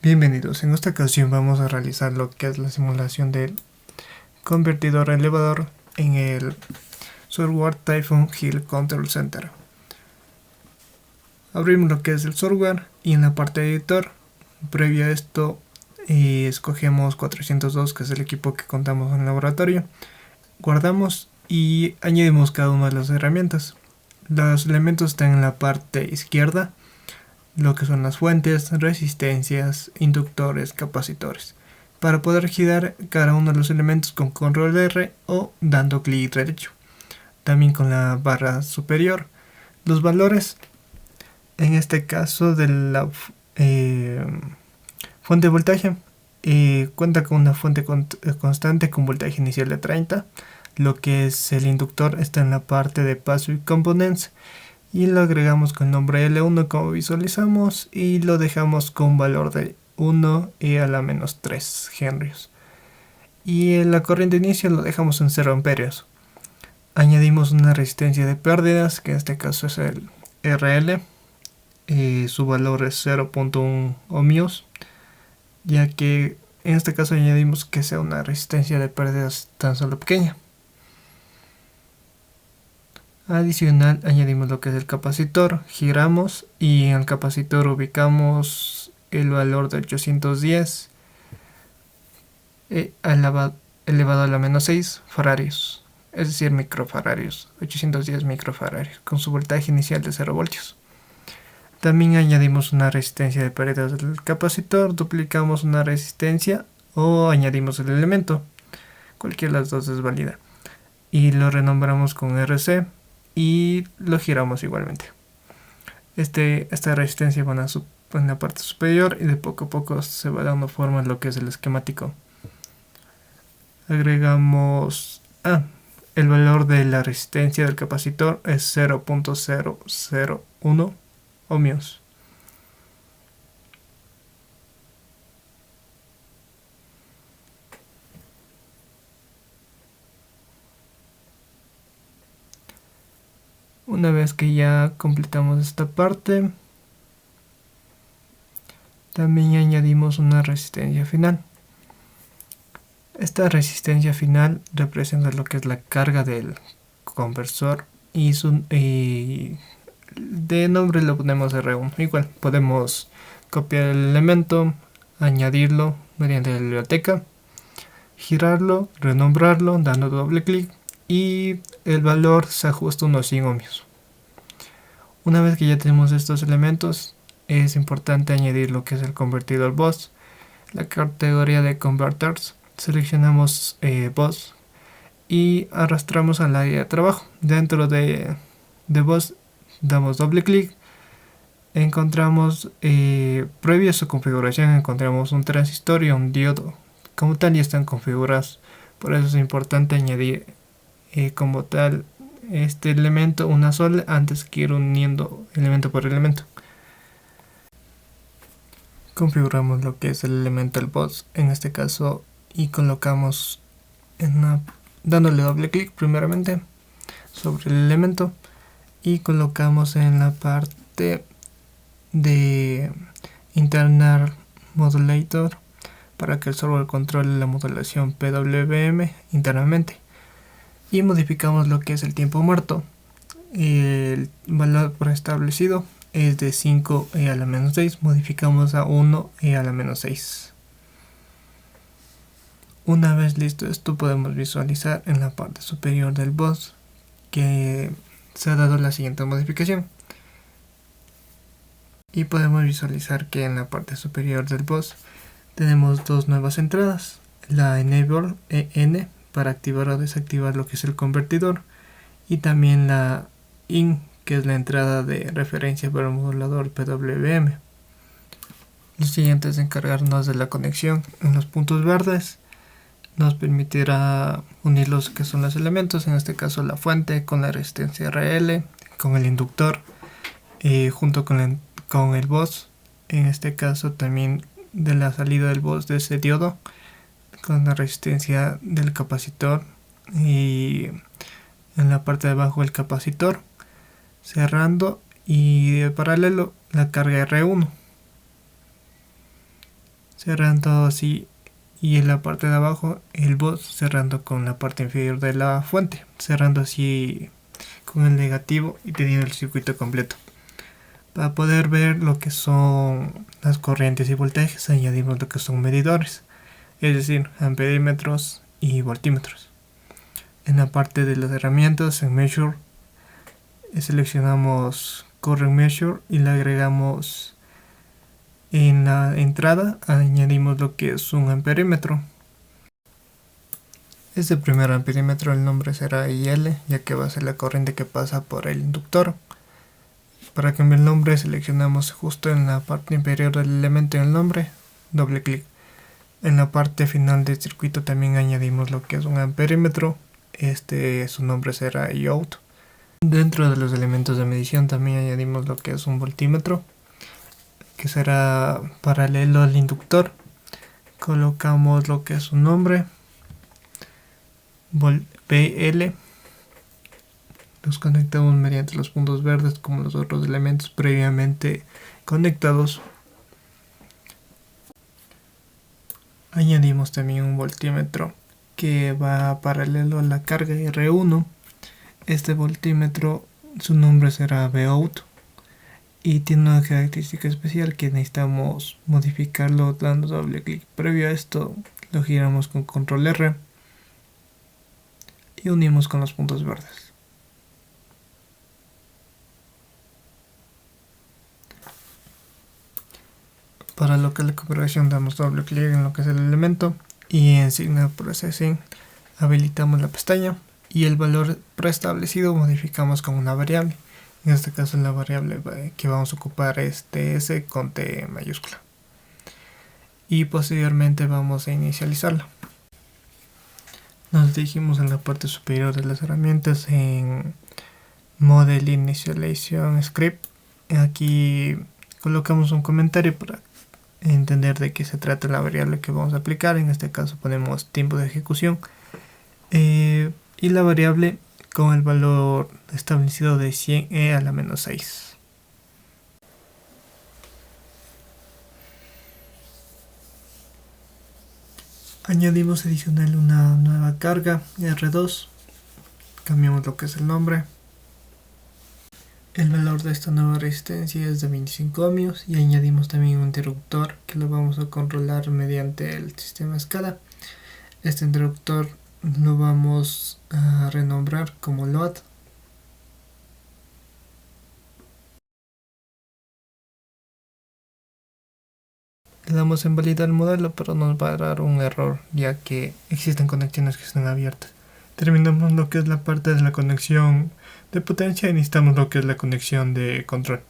Bienvenidos, en esta ocasión vamos a realizar lo que es la simulación del convertidor elevador en el software Typhoon Hill Control Center. Abrimos lo que es el software y en la parte de editor, previo a esto, escogemos 402, que es el equipo que contamos en el laboratorio, guardamos y añadimos cada una de las herramientas. Los elementos están en la parte izquierda, lo que son las fuentes, resistencias, inductores, capacitores, para poder girar cada uno de los elementos con control R o dando clic derecho. También con la barra superior, los valores, en este caso de la fuente de voltaje, cuenta con una fuente constante con voltaje inicial de 30, lo que es el inductor está en la parte de Passive Components, y lo agregamos con el nombre L1 como visualizamos y lo dejamos con valor de 1 e a la menos 3 henrios. Y en la corriente inicio lo dejamos en 0 amperios. Añadimos una resistencia de pérdidas, que en este caso es el RL. Su valor es 0.1 ohmios, ya que en este caso añadimos que sea una resistencia de pérdidas tan solo pequeña. Adicional añadimos lo que es el capacitor, giramos y en el capacitor ubicamos el valor de 810 elevado a la menos 6 faradios, es decir microfaradios, 810 microfaradios con su voltaje inicial de 0 voltios. También añadimos una resistencia de pérdidas del capacitor, duplicamos una resistencia o añadimos el elemento, cualquiera de las dos es válida, y lo renombramos con RC y lo giramos igualmente. Esta resistencia va en la parte superior y de poco a poco se va dando forma a lo que es el esquemático. Agregamos el valor de la resistencia del capacitor es 0.001 ohmios. Una vez que ya completamos esta parte, también añadimos una resistencia final. Esta resistencia final representa lo que es la carga del conversor y de nombre lo ponemos R1. Igual podemos copiar el elemento, añadirlo mediante la biblioteca, girarlo, renombrarlo dando doble clic y el valor se ajusta unos 100 ohmios. Una vez que ya tenemos estos elementos, es importante añadir lo que es el convertidor bus, la categoría de converters. Seleccionamos bus y arrastramos al área de trabajo. Dentro de bus damos doble clic, encontramos previo a su configuración encontramos un transistor y un diodo. Como tal ya están configurados, por eso es importante añadir como tal este elemento una sola antes que ir uniendo elemento por elemento. Configuramos lo que es el elemental bus en este caso y colocamos dándole doble clic primeramente sobre el elemento y colocamos en la parte de internal modulator para que el software controle la modulación PWM internamente. Y modificamos lo que es el tiempo muerto. El valor preestablecido es de 5 e a la menos 6. Modificamos a 1 e a la menos 6. Una vez listo esto, podemos visualizar en la parte superior del bus que se ha dado la siguiente modificación. Y podemos visualizar que en la parte superior del bus tenemos dos nuevas entradas. La Enable EN para activar o desactivar lo que es el convertidor, y también la IN, que es la entrada de referencia para el modulador PWM. Lo siguiente es encargarnos de la conexión en los puntos verdes. Nos permitirá unir los que son los elementos, en este caso la fuente con la resistencia RL, con el inductor, junto con el bus, en este caso también de la salida del bus de ese diodo, con la resistencia del capacitor y en la parte de abajo el capacitor, cerrando y de paralelo la carga R1. cerrando así, y en la parte de abajo el bus cerrando con la parte inferior de la fuente, cerrando así con el negativo y teniendo el circuito completo. Para poder ver lo que son las corrientes y voltajes, añadimos lo que son medidores, es decir, amperímetros y voltímetros. En la parte de las herramientas, en Measure, seleccionamos Current Measure y le agregamos en la entrada, añadimos lo que es un amperímetro. Este primer amperímetro, el nombre será IL, ya que va a ser la corriente que pasa por el inductor. Para cambiar el nombre, seleccionamos justo en la parte inferior del elemento en el nombre, doble clic. En la parte final del circuito también añadimos lo que es un amperímetro, su nombre será IOUT. Dentro de los elementos de medición también añadimos lo que es un voltímetro, que será paralelo al inductor. Colocamos lo que es su nombre, BL. Los conectamos mediante los puntos verdes como los otros elementos previamente conectados. Añadimos también un voltímetro que va paralelo a la carga R1. Este voltímetro, su nombre será VOUT y tiene una característica especial que necesitamos modificarlo dando doble clic. Previo a esto lo giramos con control R y unimos con los puntos verdes. Para lo que es la configuración damos doble clic en lo que es el elemento y en Signal Processing habilitamos la pestaña y el valor preestablecido modificamos con una variable. En este caso la variable que vamos a ocupar es TS con T mayúscula. Y posteriormente vamos a inicializarla. Nos dirigimos en la parte superior de las herramientas en Model Initialization Script. Aquí colocamos un comentario para entender de qué se trata la variable que vamos a aplicar. En este caso ponemos tiempo de ejecución y la variable con el valor establecido de 100e a la menos 6. Añadimos adicional una nueva carga R2, cambiamos lo que es el nombre. El valor de esta nueva resistencia es de 25 ohmios y añadimos también un interruptor que lo vamos a controlar mediante el sistema SCADA. Este interruptor lo vamos a renombrar como load. Le damos en validar el modelo, pero nos va a dar un error ya que existen conexiones que están abiertas. Terminamos lo que es la parte de la conexión de potencia y necesitamos lo que es la conexión de control.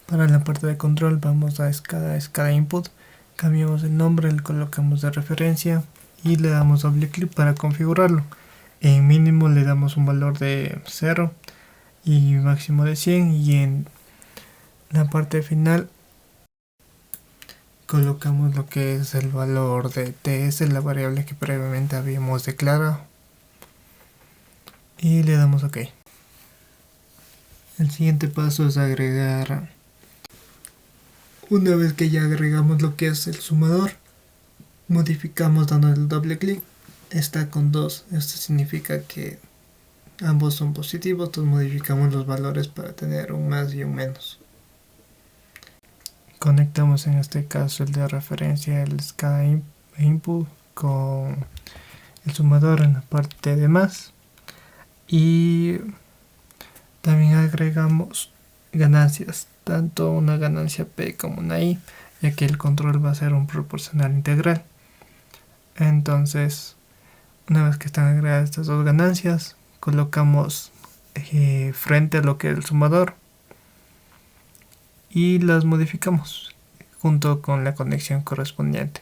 Para la parte de control vamos a SCADA Input, cambiamos el nombre, le colocamos de referencia y le damos doble clic para configurarlo. En mínimo le damos un valor de 0 y máximo de 100 y en la parte final colocamos lo que es el valor de TS, la variable que previamente habíamos declarado, y le damos OK. El siguiente paso es agregar. Una vez que ya agregamos lo que es el sumador, modificamos dando el doble clic. Está con 2, esto significa que ambos son positivos, entonces modificamos los valores para tener un más y un menos. Conectamos en este caso el de referencia, el SCADA Input, con el sumador en la parte de más y también agregamos ganancias, tanto una ganancia P como una I, ya que el control va a ser un proporcional integral. Entonces, una vez que están agregadas estas dos ganancias, colocamos frente a lo que es el sumador y las modificamos junto con la conexión correspondiente.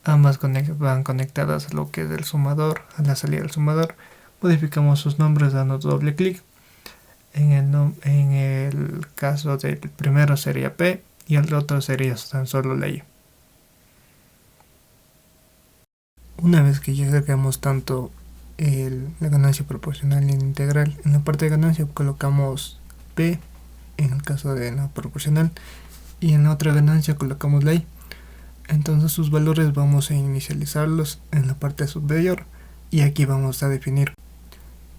Ambas van conectadas a lo que es el sumador, a la salida del sumador. Modificamos sus nombres dando doble clic. En el caso del primero sería P y el otro sería tan solo la I. Una vez que ya agregamos tanto la ganancia proporcional y integral, en la parte de ganancia colocamos P en el caso de la proporcional y en la otra ganancia colocamos la I. Entonces sus valores vamos a inicializarlos en la parte superior y aquí vamos a definir.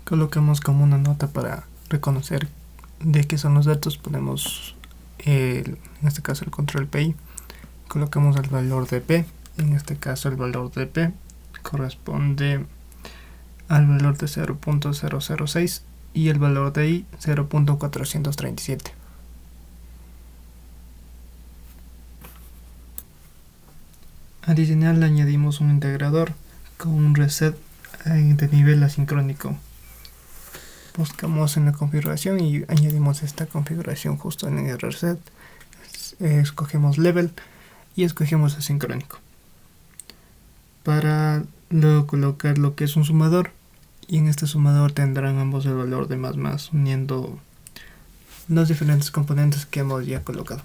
Colocamos como una nota para reconocer de qué son los datos. Ponemos en este caso el control PI, colocamos el valor de P, en este caso el valor de P corresponde al valor de 0.006 y el valor de I 0.437. Adicional le añadimos un integrador con un reset de nivel asincrónico. Buscamos en la configuración y añadimos esta configuración justo en el reset. Escogemos level y escogemos asincrónico para luego colocar lo que es un sumador, y en este sumador tendrán ambos el valor de más uniendo los diferentes componentes que hemos ya colocado.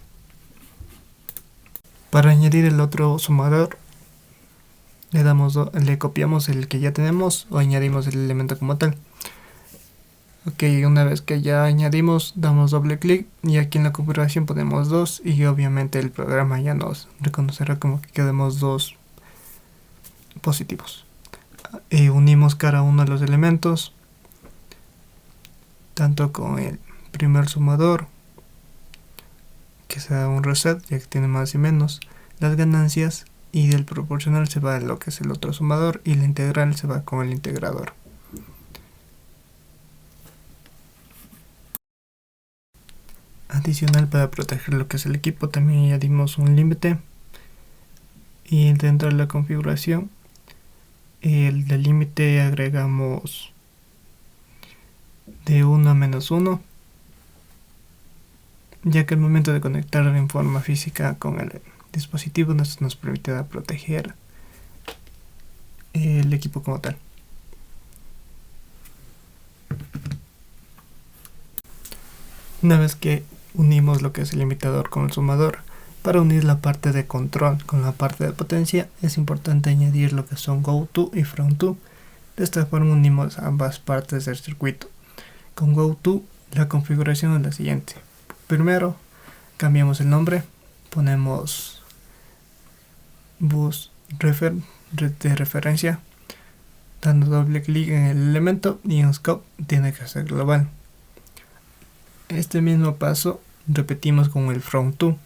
Para añadir el otro sumador le copiamos el que ya tenemos o añadimos el elemento como tal. Ok, una vez que ya añadimos, damos doble clic y aquí en la configuración ponemos 2 y obviamente el programa ya nos reconocerá como que quedemos 2 positivos. Unimos cada uno de los elementos, tanto con el primer sumador, que sea un reset ya que tiene más y menos, las ganancias, y del proporcional se va a lo que es el otro sumador y la integral se va con el integrador. Adicional, para proteger lo que es el equipo, también añadimos un límite, y dentro de la configuración el del límite agregamos de 1 a -1, ya que al momento de conectar en forma física con el dispositivo nos permitirá proteger el equipo como tal. Una vez que unimos lo que es el limitador con el sumador, para unir la parte de control con la parte de potencia es importante añadir lo que son GoTo y FromTo. De esta forma unimos ambas partes del circuito. Con GoTo la configuración es la siguiente. Primero cambiamos el nombre, ponemos bus de referencia, dando doble clic en el elemento, y en scope tiene que ser global. Este mismo paso repetimos con el FromTo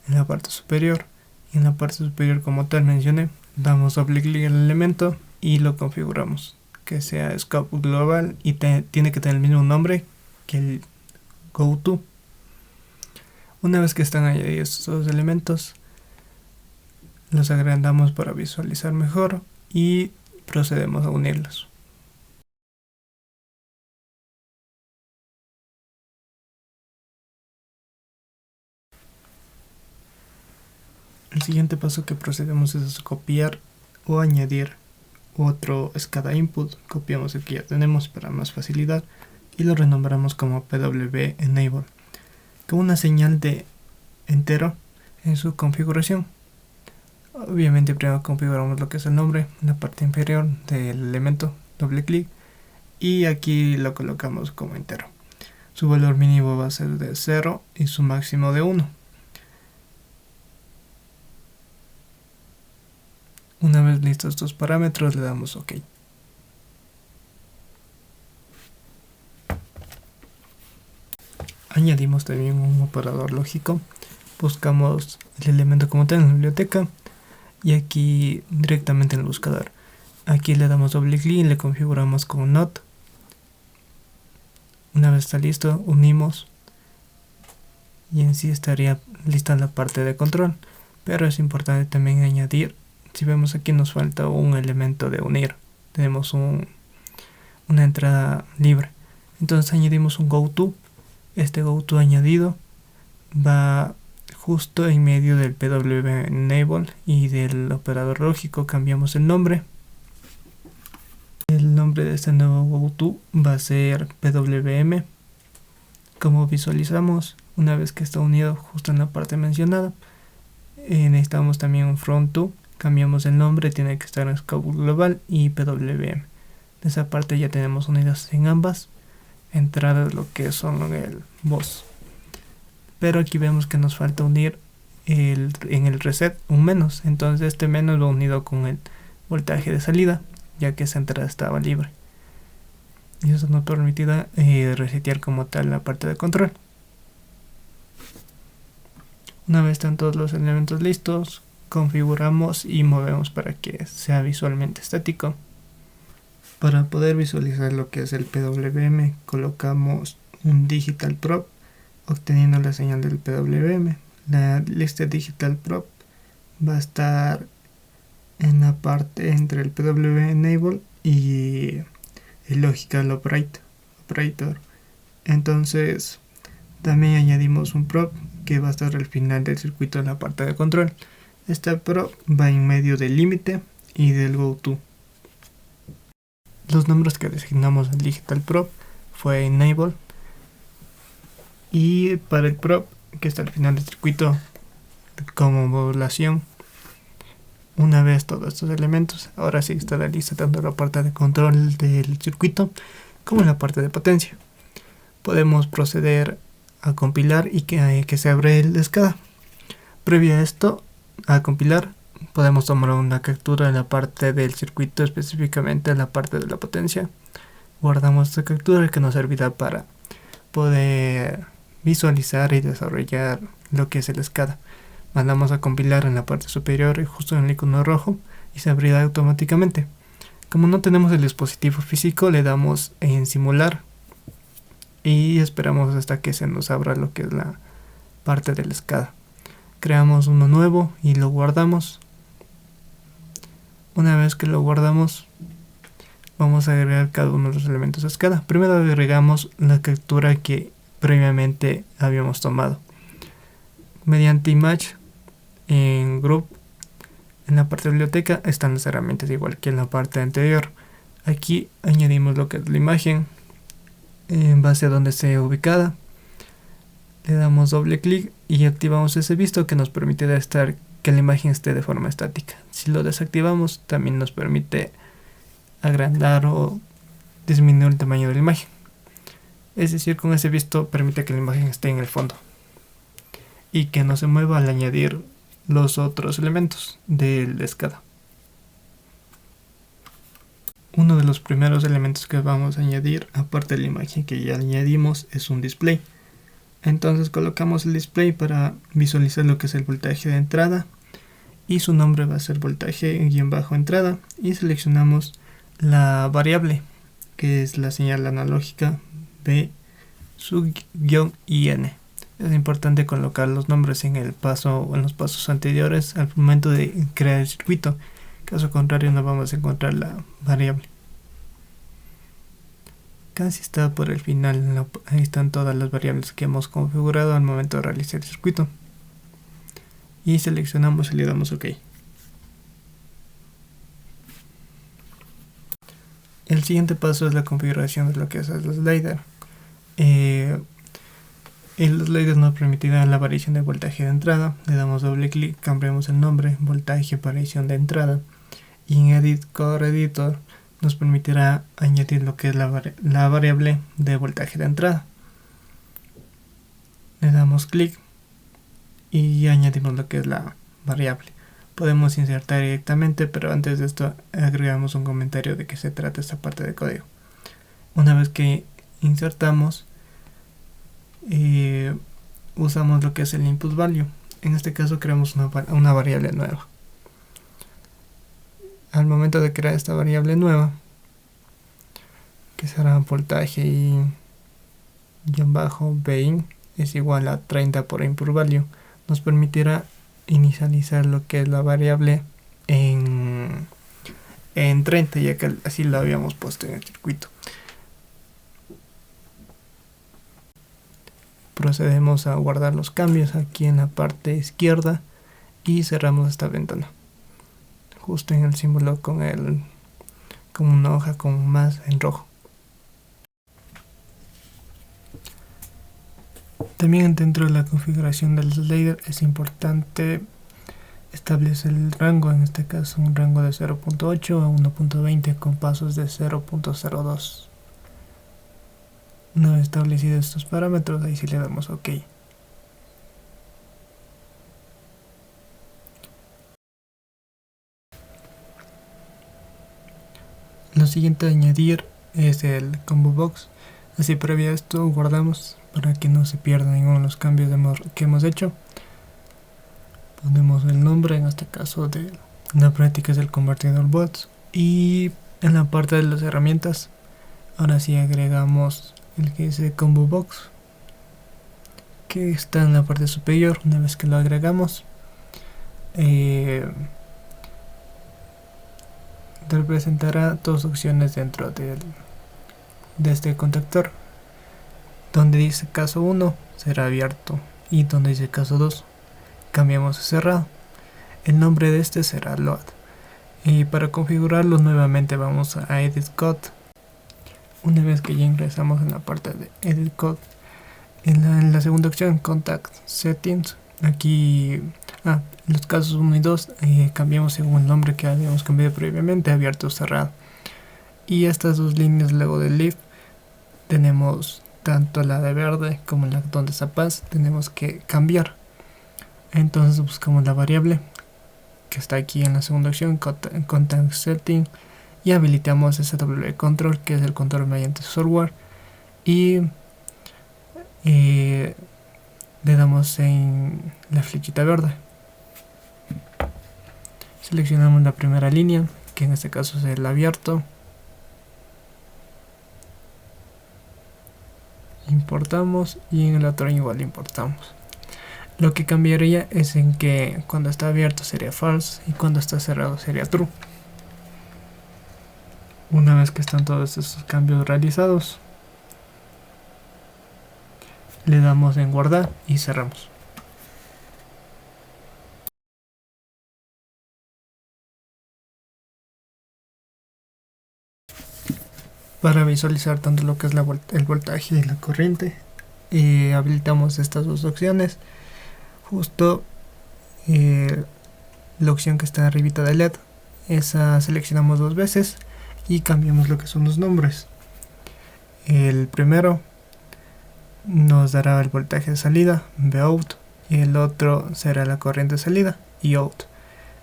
en la parte superior, y en la parte superior, como tal mencioné, damos doble clic en el elemento y lo configuramos que sea scope global y tiene que tener el mismo nombre que el GoTo. Una vez que están añadidos estos dos elementos, los agrandamos para visualizar mejor y procedemos a unirlos. El siguiente paso que procedemos es copiar o añadir otro SCADA input. Copiamos el que ya tenemos para más facilidad y lo renombramos como PW Enable, con una señal de entero en su configuración. Obviamente primero configuramos lo que es el nombre en la parte inferior del elemento, doble clic, y aquí lo colocamos como entero. Su valor mínimo va a ser de 0 y su máximo de 1. Una vez listos estos parámetros, le damos OK. Añadimos también un operador lógico. Buscamos el elemento como tal en la biblioteca y aquí directamente en el buscador. Aquí le damos doble clic y le configuramos con NOT. Una vez está listo, unimos y en sí estaría lista la parte de control, pero es importante también añadir. Si vemos aquí nos falta un elemento de unir, tenemos una entrada libre, entonces añadimos un GoTo. Este GoTo añadido va justo en medio del PW Enable y del operador lógico. Cambiamos el nombre. El nombre de este nuevo GoTo va a ser PWM. Como visualizamos, una vez que está unido justo en la parte mencionada, necesitamos también un FromTo. Cambiamos el nombre, tiene que estar en scope global y PWM. De esa parte ya tenemos unidas en ambas entradas lo que son el bus. Pero aquí vemos que nos falta unir en el reset un menos, entonces este menos va unido con el voltaje de salida, ya que esa entrada estaba libre, y eso nos permitirá resetear como tal la parte de control. Una vez están todos los elementos listos, configuramos y movemos para que sea visualmente estático. Para poder visualizar lo que es el PWM, colocamos un digital prop obteniendo la señal del PWM. La lista digital prop va a estar en la parte entre el PWM enable y el logical operator. Entonces también añadimos un prop que va a estar al final del circuito en la parte de control. Este prop va en medio del límite y del goto. Los nombres que designamos al digital prop fue enable, y para el prop que está al final del circuito como modulación. Una vez todos estos elementos, ahora sí está la lista tanto la parte de control del circuito como la parte de potencia. Podemos proceder a compilar y que se abre el SCADA. Previo a esto, a compilar, podemos tomar una captura de la parte del circuito, específicamente en la parte de la potencia. Guardamos esta captura que nos servirá para poder visualizar y desarrollar lo que es el SCADA. Mandamos a compilar en la parte superior y justo en el icono rojo y se abrirá automáticamente. Como no tenemos el dispositivo físico, le damos en simular y esperamos hasta que se nos abra lo que es la parte del SCADA. Creamos uno nuevo y lo guardamos. Una vez que lo guardamos, vamos a agregar cada uno de los elementos de SCADA. Primero agregamos la captura que previamente habíamos tomado. Mediante image en group, en la parte de biblioteca están las herramientas igual que en la parte anterior. Aquí añadimos lo que es la imagen en base a donde esté ubicada. Le damos doble clic y activamos ese visto que nos permite estar que la imagen esté de forma estática. Si lo desactivamos, también nos permite agrandar o disminuir el tamaño de la imagen. Es decir, con ese visto permite que la imagen esté en el fondo y que no se mueva al añadir los otros elementos del SCADA. Uno de los primeros elementos que vamos a añadir, aparte de la imagen que ya añadimos, es un display. Entonces colocamos el display para visualizar lo que es el voltaje de entrada y su nombre va a ser voltaje-entrada, y seleccionamos la variable que es la señal analógica B sub-IN. Es importante colocar los nombres en el paso o en los pasos anteriores al momento de crear el circuito, caso contrario no vamos a encontrar la variable. Casi está por el final, ahí están todas las variables que hemos configurado al momento de realizar el circuito. Y seleccionamos y le damos OK. El siguiente paso es la configuración de lo que es el slider. El slider nos permitirá la variación de voltaje de entrada. Le damos doble clic, cambiamos el nombre, voltaje variación de entrada, y en Edit Core Editor nos permitirá añadir lo que es la variable de voltaje de entrada. Le damos clic y añadimos lo que es la variable. Podemos insertar directamente, pero antes de esto agregamos un comentario de qué se trata esta parte de código. Una vez que insertamos, usamos lo que es el input value. En este caso creamos una variable nueva. Al momento de crear esta variable nueva, que será voltaje y -bin es igual a 30 por input value, nos permitirá inicializar lo que es la variable en 30, ya que así lo habíamos puesto en el circuito. Procedemos a guardar los cambios aquí en la parte izquierda y cerramos esta ventana justo en el símbolo con una hoja con más en rojo. También dentro de la configuración del slider es importante establecer el rango, en este caso un rango de 0.8 a 1.20 con pasos de 0.02. Una vez establecidos estos parámetros, ahí sí le damos OK. Lo siguiente a añadir es el combo box. Así previo a esto guardamos para que no se pierda ninguno de los cambios que hemos hecho. Ponemos el nombre, en este caso de la práctica es el convertidor bots. Y en la parte de las herramientas, ahora sí agregamos el que dice combo box, que está en la parte superior. Una vez que lo agregamos, representará dos opciones dentro de este contactor. Donde dice caso 1 será abierto y donde dice caso 2 cambiamos a cerrado. El nombre de este será load. Y para configurarlo nuevamente vamos a edit code. Una vez que ya ingresamos en la parte de edit code, en la segunda opción contact settings, aquí los casos 1 y 2 cambiamos según el nombre que habíamos cambiado previamente, abierto o cerrado. Y estas dos líneas luego del leave tenemos tanto la de verde como la donde está paz, tenemos que cambiar. Entonces buscamos la variable que está aquí en la segunda opción, contact setting, y habilitamos SW control, que es el control mediante software, y le damos en la flechita verde. Seleccionamos la primera línea, que en este caso es el abierto. Importamos y en el otro igual importamos. Lo que cambiaría es en que cuando está abierto sería false y cuando está cerrado sería true. Una vez que están todos estos cambios realizados, le damos en guardar y cerramos. Para visualizar tanto lo que es el voltaje y la corriente, habilitamos estas dos opciones. Justo la opción que está arribita de LED, esa seleccionamos dos veces y cambiamos lo que son los nombres. El primero nos dará el voltaje de salida, Vout, y el otro será la corriente de salida, Out.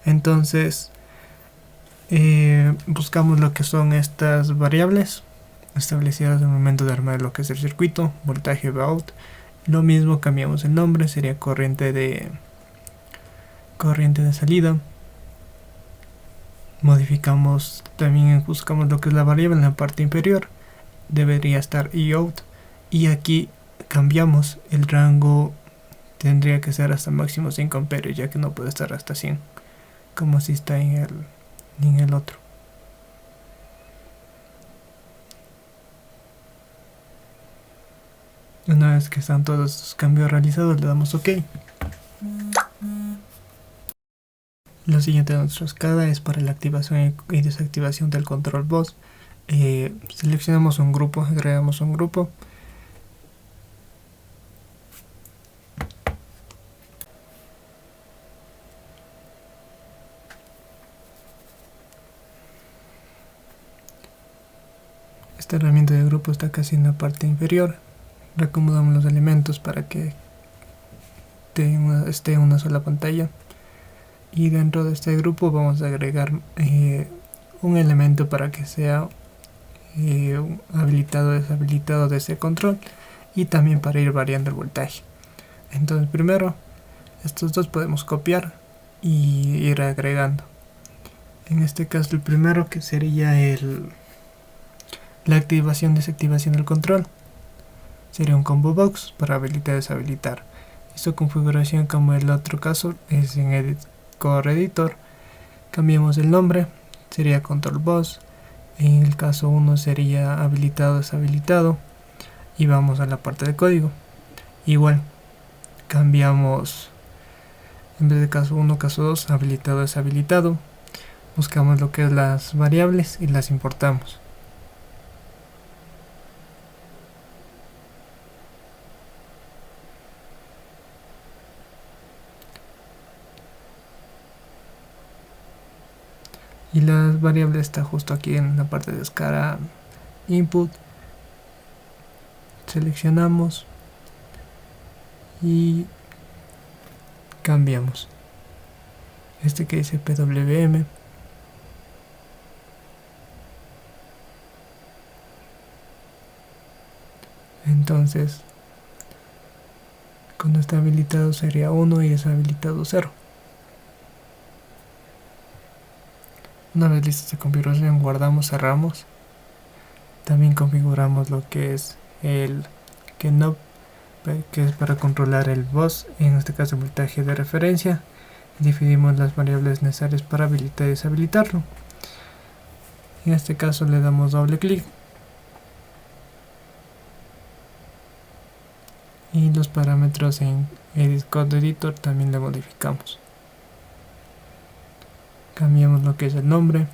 Entonces buscamos lo que son estas variables establecidas al momento de armar lo que es el circuito, voltaje Vout. Lo mismo, cambiamos el nombre, sería corriente de salida. Modificamos, también buscamos lo que es la variable en la parte inferior, debería estar Out, y aquí cambiamos el rango, tendría que ser hasta máximo 5 amperios, ya que no puede estar hasta 100 como si está en el otro. Una vez que están todos los cambios realizados, le damos OK. Lo siguiente de nuestra escala es para la activación y desactivación del control bus. Seleccionamos un grupo, agregamos un grupo. Esta herramienta de grupo está casi en la parte inferior. Reacomodamos los elementos para que esté en una sola pantalla. Y dentro de este grupo vamos a agregar un elemento para que sea habilitado o deshabilitado de ese control, y también para ir variando el voltaje. Entonces primero estos dos podemos copiar y ir agregando. En este caso el primero, que sería la activación desactivación del control, sería un combo box para habilitar y deshabilitar. Y su configuración, como el otro caso, es en Edit Core Editor. Cambiamos el nombre, sería control box. En el caso 1 sería habilitado deshabilitado, y vamos a la parte de código. Igual cambiamos, en vez de caso 1, caso 2, habilitado deshabilitado. Buscamos lo que es las variables y las importamos. Y las variables está justo aquí en la parte de escala input. Seleccionamos y cambiamos este que dice PWM, Entonces cuando está habilitado sería 1 y deshabilitado 0. Una vez lista esta configuración, guardamos, cerramos. También configuramos lo que es el knob, que es para controlar el bus, en este caso el voltaje de referencia. Definimos las variables necesarias para habilitar y deshabilitarlo. En este caso le damos doble clic y los parámetros en Edit Code Editor también le modificamos. Cambiamos lo que es el nombre.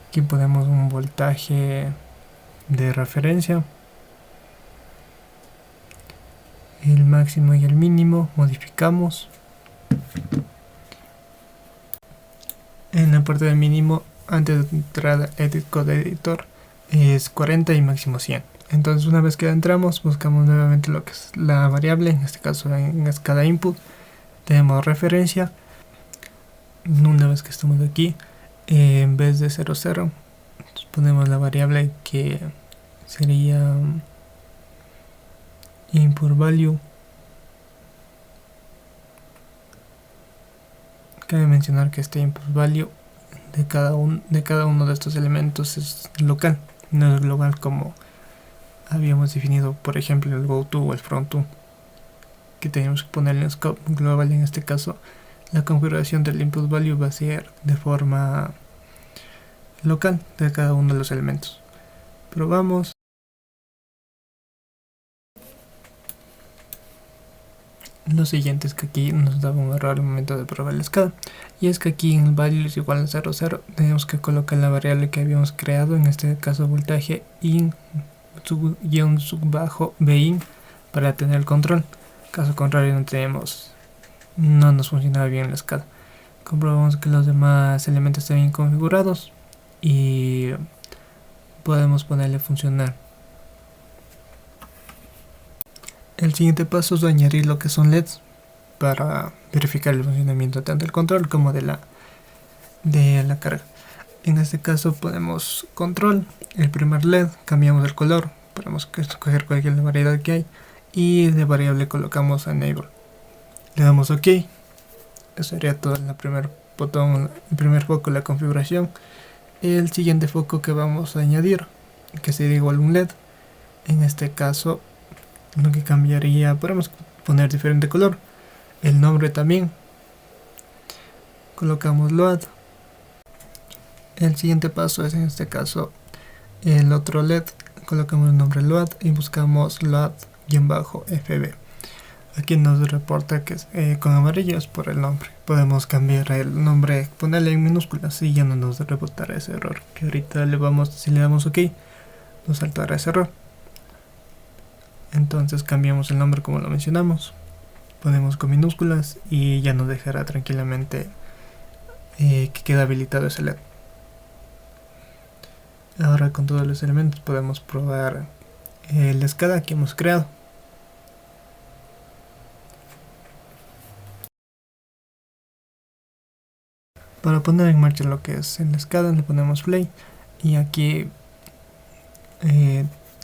Aquí ponemos un voltaje de referencia, el máximo y el mínimo modificamos. En la parte del mínimo, antes de entrar a Edit Code Editor, es 40 y máximo 100. Entonces una vez que entramos, buscamos nuevamente lo que es la variable, en este caso en cada input tenemos referencia. Una vez que estamos aquí, en vez de 00 ponemos la variable que sería input value. Cabe mencionar que este input value de cada uno de estos elementos es local, no es global como habíamos definido, por ejemplo, el goTo o el frontTo, que tenemos que ponerle en scope global. En este caso la configuración del input value va a ser de forma local de cada uno de los elementos. Probamos. Lo siguiente es que aquí nos daba un error al momento de probar la escala, y es que aquí en el value es igual a 00 tenemos que colocar la variable que habíamos creado, en este caso voltaje in bajo bin, para tener el control. Caso contrario no nos funcionaba bien la escala. Comprobamos que los demás elementos están bien configurados y podemos ponerle a funcionar. El siguiente paso es añadir lo que son LEDs para verificar el funcionamiento tanto del control como de la carga. En este caso ponemos control, el primer LED, cambiamos el color, podemos escoger cualquier variedad que hay, y de variable colocamos enable. Le damos OK. Eso sería todo en el primer botón, el primer foco, la configuración. El siguiente foco que vamos a añadir, que sería igual a un LED, en este caso lo que cambiaría, podemos poner diferente color, el nombre también, colocamos load. El siguiente paso es, en este caso, el otro LED, colocamos el nombre load y buscamos load-fb. Aquí nos reporta que es con amarillo, es por el nombre. Podemos cambiar el nombre, ponerle en minúsculas y ya no nos reportará ese error, que ahorita si le damos OK nos saltará ese error. Entonces cambiamos el nombre como lo mencionamos, ponemos con minúsculas y ya nos dejará tranquilamente que queda habilitado ese LED. Ahora con todos los elementos podemos probar la escala que hemos creado. Para poner en marcha lo que es en la escala le ponemos play y aquí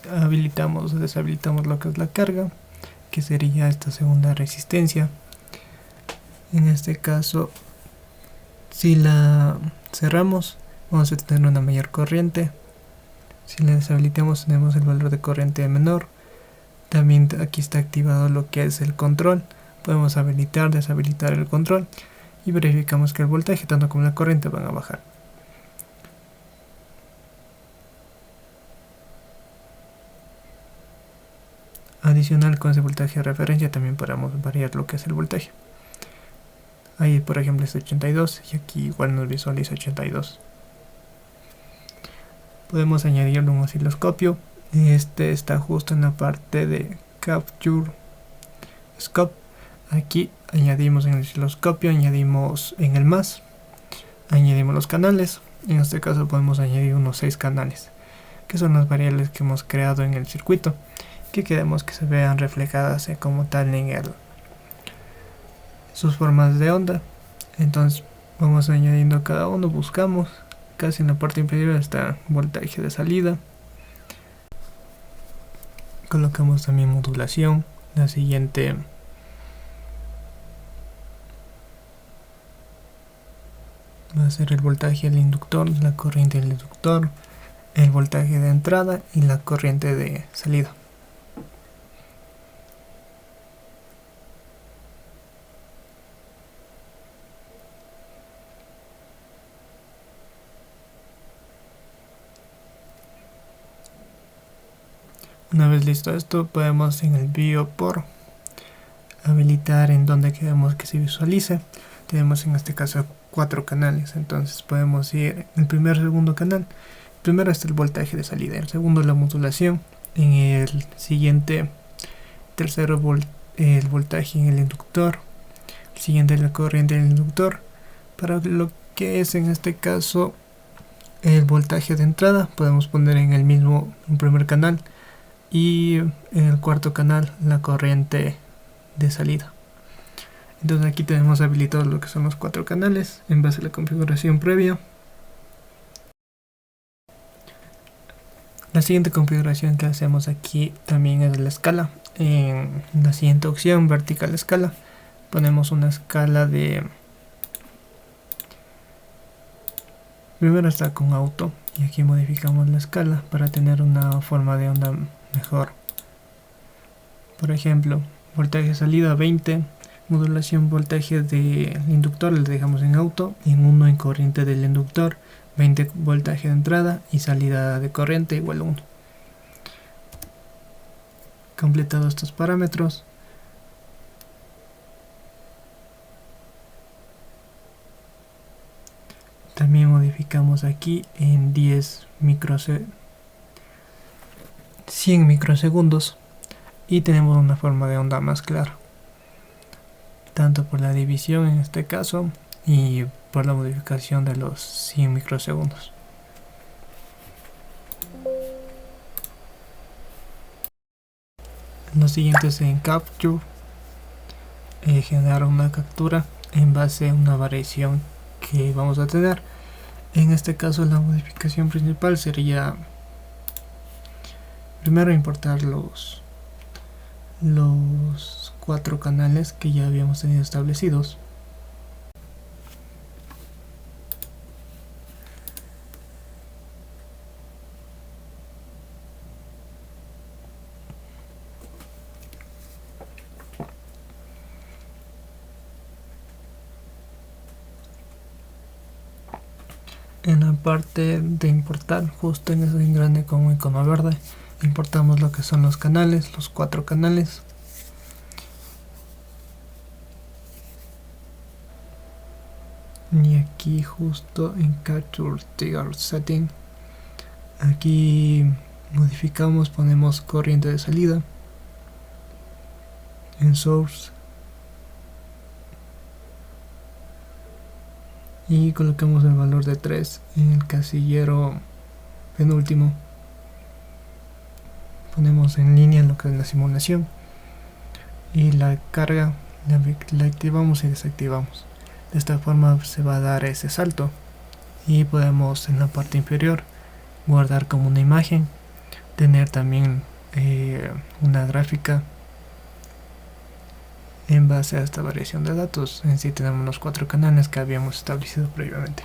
habilitamos o deshabilitamos lo que es la carga, que sería esta segunda resistencia. En este caso, si la cerramos vamos a tener una mayor corriente. Si la deshabilitamos tenemos el valor de corriente menor. También aquí está activado lo que es el control, podemos habilitar, deshabilitar el control y verificamos que el voltaje tanto como la corriente van a bajar. Adicional, con ese voltaje de referencia también podemos variar lo que es el voltaje. Ahí por ejemplo es 82 y aquí igual nos visualiza 82. Podemos añadirle un osciloscopio. Este está justo en la parte de Capture Scope. Aquí añadimos en el osciloscopio, añadimos en el más, añadimos los canales. En este caso podemos añadir unos 6 canales, que son las variables que hemos creado en el circuito, que queremos que se vean reflejadas como tal en sus formas de onda. Entonces vamos añadiendo cada uno, buscamos, casi en la parte inferior está voltaje de salida. colocamos también modulación. La siguiente va a ser el voltaje del inductor, la corriente del inductor, el voltaje de entrada y la corriente de salida. Una vez listo esto, podemos en el Viewport habilitar en donde queremos que se visualice. Tenemos en este caso 4 canales, entonces podemos ir el primer, segundo canal. Primero está el voltaje de salida, el segundo la modulación, en el siguiente tercero el voltaje en el inductor, el siguiente la corriente del inductor. Para lo que es en este caso el voltaje de entrada, podemos poner en el mismo primer canal, y en el cuarto canal la corriente de salida. Entonces aquí tenemos habilitados lo que son los 4 canales en base a la configuración previa. La siguiente configuración que hacemos aquí también es la escala. En la siguiente opción, vertical escala, ponemos una escala de... Primero está con auto y aquí modificamos la escala para tener una forma de onda mejor. Por ejemplo, voltaje de salida 20, modulación voltaje del inductor le dejamos en auto, y en 1 en corriente del inductor, 20 voltaje de entrada y salida de corriente igual a 1. Completado estos parámetros, también modificamos aquí en 100 microsegundos y tenemos una forma de onda más clara, tanto por la división en este caso y por la modificación de los 100 microsegundos. Lo siguiente es en Capture, generar una captura en base a una variación que vamos a tener. En este caso la modificación principal sería primero importar los 4 canales que ya habíamos tenido establecidos. En la parte de importar, justo en ese engrane con icono verde, importamos lo que son los canales, los 4 canales. Y aquí justo en Capture Trigger Setting, aquí modificamos, ponemos corriente de salida en Source y colocamos el valor de 3 en el casillero penúltimo. Ponemos en línea lo que es la simulación y la carga la activamos y desactivamos. De esta forma se va a dar ese salto y podemos en la parte inferior guardar como una imagen, tener también una gráfica en base a esta variación de datos. En sí tenemos los 4 canales que habíamos establecido previamente.